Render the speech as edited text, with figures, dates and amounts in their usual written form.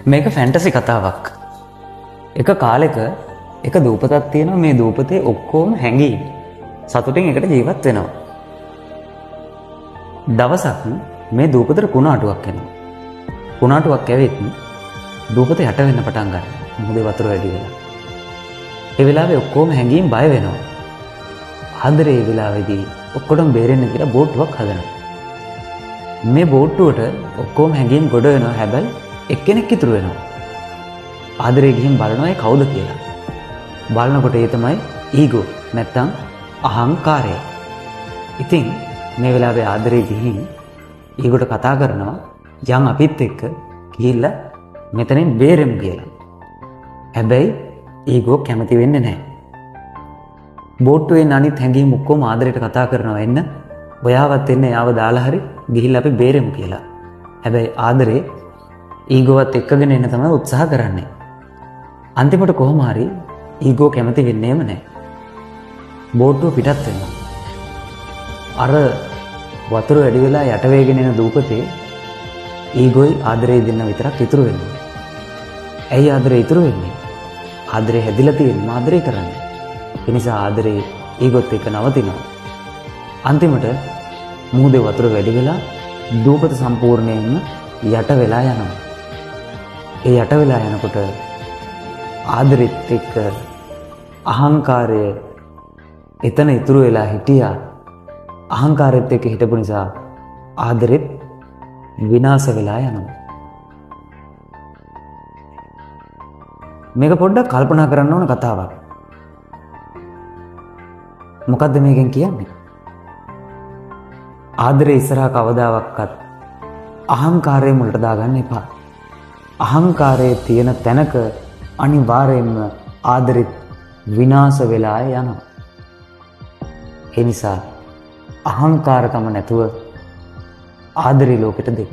මේක ෆැන්ටසි කතාවක්. එක කාලෙක එක දූපතක් තියෙනවා. මේ දූපතේ ඔක්කොම හැංගී සතුටින් එකට ජීවත් වෙනවා. දවසක් මේ දූපතට කුණාටුවක් එනවා. කුණාටුවක් ඇවිත් දූපත යට වෙන්න පටන් ගන්නවා. මුහුදේ වතුර වැඩි වෙලා. ඒ වෙලාවේ ඔක්කොම හැංගීම් බය වෙනවා. ආදරේ ඒ වෙලාවේදී ඔක්කොටම බේරෙන්න කියලා බෝට්ටුවක් හදනවා. මේ බෝට්ටුවට ඔක්කොම හැංගීම් ගොඩ වෙනවා. හැබැයි එක්කෙනෙක් ඉතුරු වෙනවා. ආදරේ ගිහින් බලනවා ඒ කවුද කියලා. බලනකොට ඒ තමයි ඊගෝ නැත්තම් අහංකාරය. ඉතින් මේ වෙලාවේ ආදරේ ගිහින් ඊගොට කතා කරනවා යන් අපිත් එක්ක ගිහිල්ලා මෙතනින් බේරෙමු කියලා. හැබැයි ඊගෝ කැමති වෙන්නේ නැහැ. බෝට්ටුවේ අනිත් හැංගීම් ඔක්කොම ආදරේට කතා කරනවා එන්න ඔයාවත් එන්න යාව දාලා හරි ගිහිල්ලා අපි බේරෙමු කියලා. හැබැයි ආදරේ ඊගෝවත් එක්කගෙන එන්න තමයි උත්සාහ කරන්නේ. අන්තිමට කොහොම හරි ඊගෝ කැමති වෙන්නේම නැහැ. බෝට්ටුව පිටත් වෙනවා. අර වතුර වැඩි වෙලා යට වේගෙන එන දූපතේ ඊගොයි ආදරේ දෙන්න විතරක් ඉතුරු වෙනවා. ඇයි ආදරේ ඉතුරු වෙන්නේ? ආදරේ හැදිලා තියෙන්නේ ආදරේ කරන්නේ. ඒ නිසා ආදරේ ඊගොත් එක්ක නවතිනවා. අන්තිමට මුහුදේ වතුර වැඩි වෙලා දූපත සම්පූර්ණයෙන්ම යට වෙලා යනවා. ඒ යට වෙලා යනකොට ආදරෙත් එක්ක අහංකාරය එතන ඉතුරු වෙලා හිටියා. අහංකාරෙත් එක්ක හිටපු නිසා ආදරෙත් විනාශ වෙලා යනවා. මේක පොඩ්ඩක් කල්පනා කරන්න ඕන කතාවක්. මොකද්ද මේකෙන් කියන්නේ? ආදරේ ඉස්සරහා කවදාවත් අහංකාරය මුලට දාගන්න එපා. අහංකාරයේ තියෙන තැනක අනිවාර්යයෙන්ම ආදරෙත් විනාශ වෙලා යනවා. ඒ නිසා අහංකාරකම නැතුව ආදරේ ලෝකෙට දෙන්න.